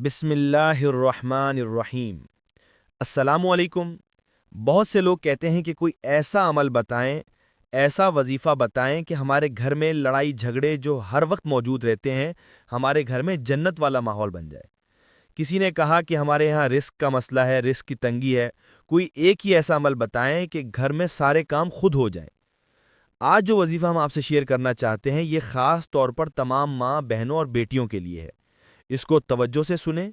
بسم اللہ الرحمن الرحیم۔ السلام علیکم۔ بہت سے لوگ کہتے ہیں کہ کوئی ایسا عمل بتائیں، ایسا وظیفہ بتائیں کہ ہمارے گھر میں لڑائی جھگڑے جو ہر وقت موجود رہتے ہیں، ہمارے گھر میں جنت والا ماحول بن جائے۔ کسی نے کہا کہ ہمارے ہاں رزق کا مسئلہ ہے، رزق کی تنگی ہے، کوئی ایک ہی ایسا عمل بتائیں کہ گھر میں سارے کام خود ہو جائیں۔ آج جو وظیفہ ہم آپ سے شیئر کرنا چاہتے ہیں، یہ خاص طور پر تمام ماں، بہنوں اور بیٹیوں کے لیے ہے۔ اس کو توجہ سے سنیں۔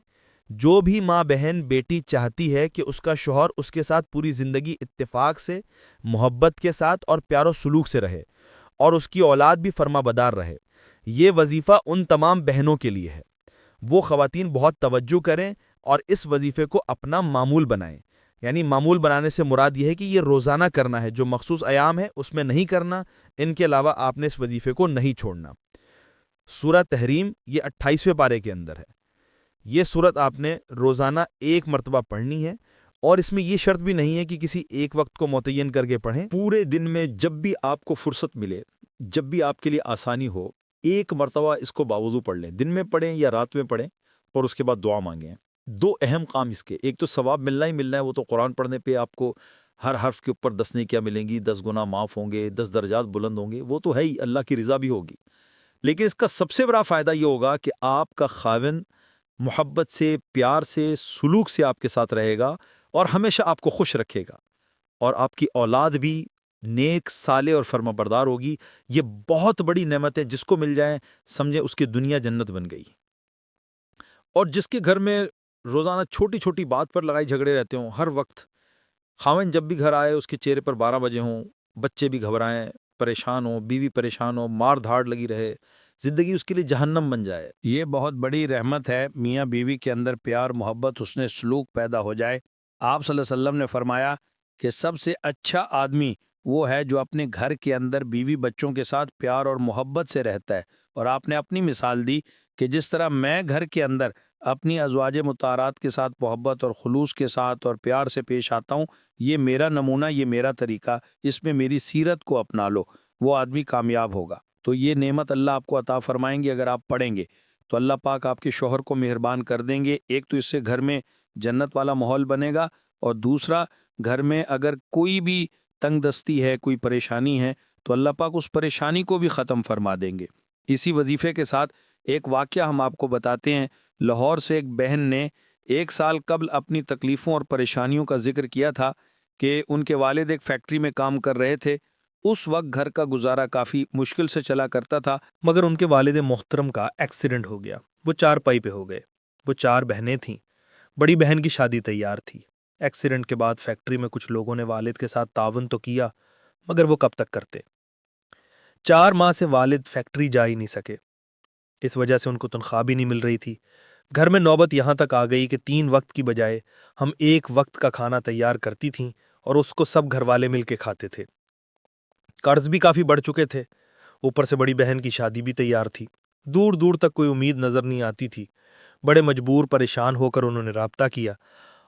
جو بھی ماں بہن بیٹی چاہتی ہے کہ اس کا شوہر اس کے ساتھ پوری زندگی اتفاق سے، محبت کے ساتھ اور پیار و سلوک سے رہے اور اس کی اولاد بھی فرما بدار رہے، یہ وظیفہ ان تمام بہنوں کے لیے ہے۔ وہ خواتین بہت توجہ کریں اور اس وظیفے کو اپنا معمول بنائیں۔ یعنی معمول بنانے سے مراد یہ ہے کہ یہ روزانہ کرنا ہے، جو مخصوص ایام ہے اس میں نہیں کرنا، ان کے علاوہ آپ نے اس وظیفے کو نہیں چھوڑنا۔ سورہ تحریم یہ 28ویں پارے کے اندر ہے۔ یہ سورت آپ نے روزانہ ایک مرتبہ پڑھنی ہے، اور اس میں یہ شرط بھی نہیں ہے کہ کسی ایک وقت کو متعین کر کے پڑھیں۔ پورے دن میں جب بھی آپ کو فرصت ملے، جب بھی آپ کے لیے آسانی ہو، ایک مرتبہ اس کو باوضو پڑھ لیں۔ دن میں پڑھیں یا رات میں پڑھیں، اور اس کے بعد دعا مانگیں۔ دو اہم کام اس کے، ایک تو ثواب ملنا ہی ملنا ہے، وہ تو قرآن پڑھنے پہ آپ کو ہر حرف کے اوپر 10 نیکیاں ملیں گی، 10 گناہ معاف ہوں گے، 10 درجات بلند ہوں گے، وہ تو ہے ہی، اللہ کی رضا بھی ہوگی۔ لیکن اس کا سب سے بڑا فائدہ یہ ہوگا کہ آپ کا خاوند محبت سے، پیار سے، سلوک سے آپ کے ساتھ رہے گا اور ہمیشہ آپ کو خوش رکھے گا، اور آپ کی اولاد بھی نیک، صالح اور فرما بردار ہوگی۔ یہ بہت بڑی نعمت ہے، جس کو مل جائے سمجھے اس کی دنیا جنت بن گئی۔ اور جس کے گھر میں روزانہ چھوٹی چھوٹی بات پر لڑائی جھگڑے رہتے ہوں، ہر وقت خاوند جب بھی گھر آئے اس کے چہرے پر 12 بجے ہوں، بچے بھی گھبرائیں، پریشان ہوں، بیوی پریشان ہو، مار دھاڑ لگی رہے، زندگی اس کے لیے جہنم بن جائے۔ یہ بہت بڑی رحمت ہے، میاں بیوی کے اندر پیار، محبت، حسن سلوک پیدا ہو جائے۔ آپ صلی اللہ علیہ وسلم نے فرمایا کہ سب سے اچھا آدمی وہ ہے جو اپنے گھر کے اندر بیوی بچوں کے ساتھ پیار اور محبت سے رہتا ہے، اور آپ نے اپنی مثال دی کہ جس طرح میں گھر کے اندر اپنی ازواج مطہرات کے ساتھ محبت اور خلوص کے ساتھ اور پیار سے پیش آتا ہوں، یہ میرا نمونہ، یہ میرا طریقہ، اس میں میری سیرت کو اپنا لو، وہ آدمی کامیاب ہوگا۔ تو یہ نعمت اللہ آپ کو عطا فرمائیں گے اگر آپ پڑھیں گے، تو اللہ پاک آپ کے شوہر کو مہربان کر دیں گے۔ ایک تو اس سے گھر میں جنت والا ماحول بنے گا، اور دوسرا گھر میں اگر کوئی بھی تنگ دستی ہے، کوئی پریشانی ہے، تو اللہ پاک اس پریشانی کو بھی ختم فرما دیں گے۔ اسی وظیفے کے ساتھ ایک واقعہ ہم آپ کو بتاتے ہیں۔ لاہور سے ایک بہن نے 1 سال قبل اپنی تکلیفوں اور پریشانیوں کا ذکر کیا تھا کہ ان کے والد ایک فیکٹری میں کام کر رہے تھے۔ اس وقت گھر کا گزارا کافی مشکل سے چلا کرتا تھا، مگر ان کے والد محترم کا ایکسیڈنٹ ہو گیا، وہ 4 پائی پہ ہو گئے۔ وہ 4 بہنیں تھیں، بڑی بہن کی شادی تیار تھی۔ ایکسیڈنٹ کے بعد فیکٹری میں کچھ لوگوں نے والد کے ساتھ تعاون تو کیا، مگر وہ کب تک کرتے؟ 4 ماہ سے والد فیکٹری جا ہی نہیں سکے، اس وجہ سے ان کو تنخواہ بھی نہیں مل رہی تھی۔ گھر میں نوبت یہاں تک آ گئی کہ 3 وقت کی بجائے ہم 1 وقت کا کھانا تیار کرتی تھیں، اور اس کو سب گھر والے مل کے کھاتے تھے۔ قرض بھی کافی بڑھ چکے تھے، اوپر سے بڑی بہن کی شادی بھی تیار تھی۔ دور دور تک کوئی امید نظر نہیں آتی تھی۔ بڑے مجبور پریشان ہو کر انہوں نے رابطہ کیا،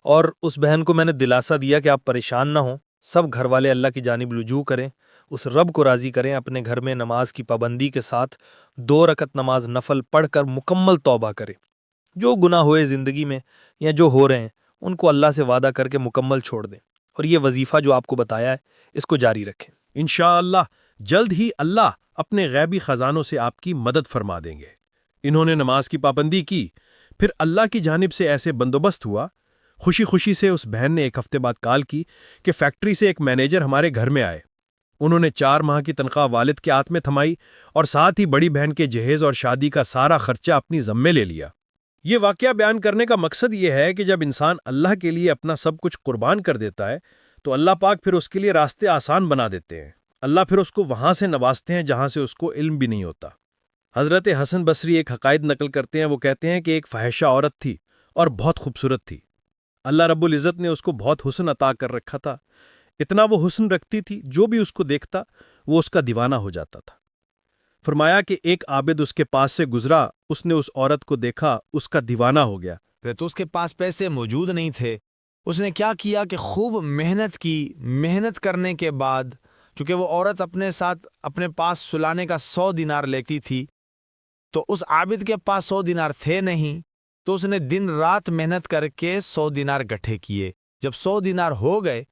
اور اس بہن کو میں نے دلاسا دیا کہ آپ پریشان نہ ہوں، سب گھر والے اللہ کی جانب رجوع کریں، اس رب کو راضی کریں، اپنے گھر میں نماز کی پابندی کے ساتھ 2 رکعت نماز نفل پڑھ کر مکمل توبہ کریں۔ جو گناہ ہوئے زندگی میں یا جو ہو رہے ہیں ان کو اللہ سے وعدہ کر کے مکمل چھوڑ دیں، اور یہ وظیفہ جو آپ کو بتایا ہے اس کو جاری رکھیں۔ انشاءاللہ جلد ہی اللہ اپنے غیبی خزانوں سے آپ کی مدد فرما دیں گے۔ انہوں نے نماز کی پابندی کی، پھر اللہ کی جانب سے ایسے بندوبست ہوا۔ خوشی خوشی سے اس بہن نے 1 ہفتے بعد کال کی کہ فیکٹری سے ایک مینیجر ہمارے گھر میں آئے۔ انہوں نے 4 ماہ کی تنخواہ والد کے ہاتھ میں تھمائی، اور ساتھ ہی بڑی بہن کے جہیز اور شادی کا سارا خرچہ اپنی ذمے لے لیا۔ یہ واقعہ بیان کرنے کا مقصد یہ ہے کہ جب انسان اللہ کے لیے اپنا سب کچھ قربان کر دیتا ہے تو اللہ پاک پھر اس کے لیے راستے آسان بنا دیتے ہیں۔ اللہ پھر اس کو وہاں سے نوازتے ہیں جہاں سے اس کو علم بھی نہیں ہوتا۔ حضرت حسن بصری ایک حقائق نقل کرتے ہیں، وہ کہتے ہیں کہ ایک فاحشہ عورت تھی اور بہت خوبصورت تھی۔ اللہ رب العزت نے اس کو بہت حسن عطا کر رکھا تھا، اتنا وہ حسن رکھتی تھی جو بھی اس کو دیکھتا وہ اس کا دیوانہ ہو جاتا تھا۔ فرمایا کہ ایک عابد اس کے پاس سے گزرا، اس نے اس عورت کو دیکھا، اس کا دیوانہ ہو گیا۔ پھر تو اس کے پاس پیسے موجود نہیں تھے۔ اس نے کیا کیا کہ خوب محنت کی۔ محنت کرنے کے بعد چونکہ وہ عورت اپنے ساتھ اپنے پاس سلانے کا 100 دینار لیتی تھی، تو اس عابد کے پاس 100 دینار تھے نہیں، تو اس نے دن رات محنت کر کے 100 دینار گٹھے کیے۔ جب 100 دینار ہو گئے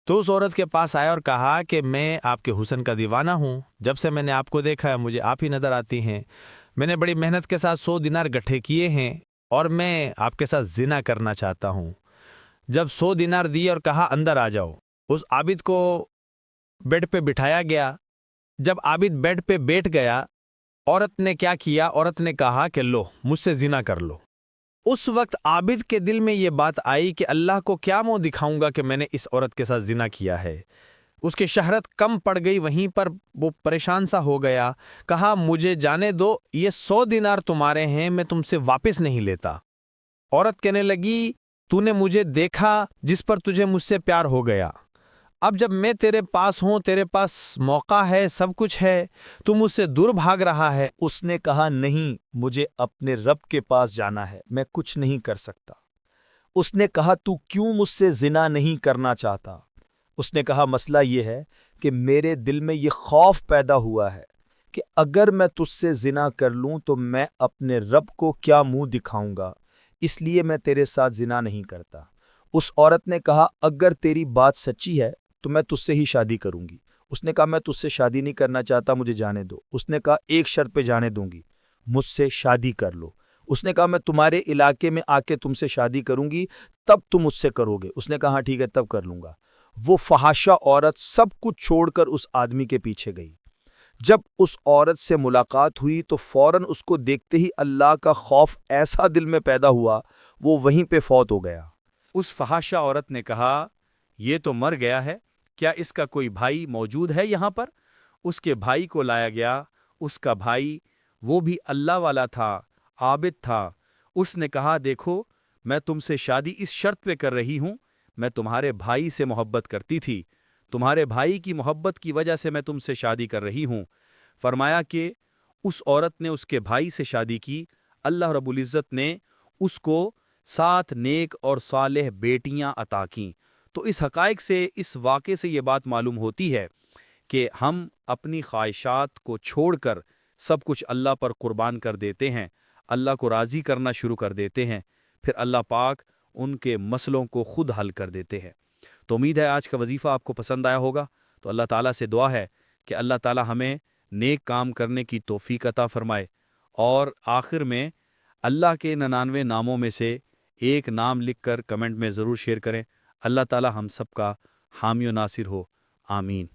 تو اس عورت کے پاس آیا اور کہا کہ میں آپ کے حسن کا دیوانہ ہوں، جب سے میں نے آپ کو دیکھا ہے مجھے آپ ہی نظر آتی ہیں، میں نے بڑی محنت کے ساتھ 100 دینار گٹھے کیے ہیں اور میں آپ کے ساتھ زنا کرنا چاہتا ہوں۔ جب 100 دینار دیے اور کہا اندر آ جاؤ، اس عابد کو بیڈ پہ بٹھایا گیا۔ جب عابد بیڈ پہ بیٹھ گیا، عورت نے کیا کیا؟ عورت نے کہا کہ لو مجھ سے زنا کر لو۔ اس وقت عابد کے دل میں یہ بات آئی کہ اللہ کو کیا منہ دکھاؤں گا کہ میں نے اس عورت کے ساتھ زنا کیا ہے۔ اس کی شہرت کم پڑ گئی، وہیں پر وہ پریشان سا ہو گیا، کہا مجھے جانے دو، یہ 100 دینار تمہارے ہیں، میں تم سے واپس نہیں لیتا۔ عورت کہنے لگی تو نے مجھے دیکھا جس پر تجھے مجھ سے پیار ہو گیا، اب جب میں تیرے پاس ہوں، تیرے پاس موقع ہے، سب کچھ ہے، تو مجھ سے دور بھاگ رہا ہے۔ اس نے کہا نہیں، مجھے اپنے رب کے پاس جانا ہے، میں کچھ نہیں کر سکتا۔ اس نے کہا تو کیوں مجھ سے زنا نہیں کرنا چاہتا؟ اس نے کہا مسئلہ یہ ہے کہ میرے دل میں یہ خوف پیدا ہوا ہے کہ اگر میں تجھ سے زنا کر لوں تو میں اپنے رب کو کیا منہ دکھاؤں گا، اس لیے میں تیرے ساتھ زنا نہیں کرتا۔ اس عورت نے کہا اگر تیری بات سچی ہے تو میں تجھ سے ہی شادی کروں گی۔ اس نے کہا میں تجھ سے شادی نہیں کرنا چاہتا، مجھے جانے دو۔ اس نے کہا ایک شرط پہ جانے دوں گی، مجھ سے شادی کر لو۔ اس نے کہا میں تمہارے علاقے میں آ کے تم سے شادی کروں گی، تب تم مجھ سے کرو گے۔ اس نے کہا ہاں ٹھیک ہے، تب کر لوں گا۔ وہ فحاشہ عورت سب کچھ چھوڑ کر اس آدمی کے پیچھے گئی۔ جب اس عورت سے ملاقات ہوئی تو فوراً اس کو دیکھتے ہی اللہ کا خوف ایسا دل میں پیدا ہوا، وہ وہیں پہ فوت ہو گیا۔ اس فحاشہ عورت نے کہا یہ تو مر گیا ہے، کیا اس کا کوئی بھائی موجود ہے یہاں پر؟ اس کے بھائی کو لایا گیا۔ اس کا بھائی وہ بھی اللہ والا تھا، عابد تھا۔ اس نے کہا دیکھو میں تم سے شادی اس شرط پہ کر رہی ہوں، میں تمہارے بھائی سے محبت کرتی تھی، تمہارے بھائی کی محبت کی وجہ سے میں تم سے شادی کر رہی ہوں۔ فرمایا کہ اس عورت نے اس کے بھائی سے شادی کی، اللہ رب العزت نے اس کو 7 نیک اور صالح بیٹیاں عطا کیں۔ تو اس حقائق سے، اس واقعے سے یہ بات معلوم ہوتی ہے کہ ہم اپنی خواہشات کو چھوڑ کر سب کچھ اللہ پر قربان کر دیتے ہیں، اللہ کو راضی کرنا شروع کر دیتے ہیں، پھر اللہ پاک ان کے مسئلوں کو خود حل کر دیتے ہیں۔ تو امید ہے آج کا وظیفہ آپ کو پسند آیا ہوگا۔ تو اللہ تعالیٰ سے دعا ہے کہ اللہ تعالیٰ ہمیں نیک کام کرنے کی توفیق عطا فرمائے، اور آخر میں اللہ کے 99 ناموں میں سے ایک نام لکھ کر کمنٹ میں ضرور شیئر کریں۔ اللہ تعالیٰ ہم سب کا حامی و ناصر ہو، آمین۔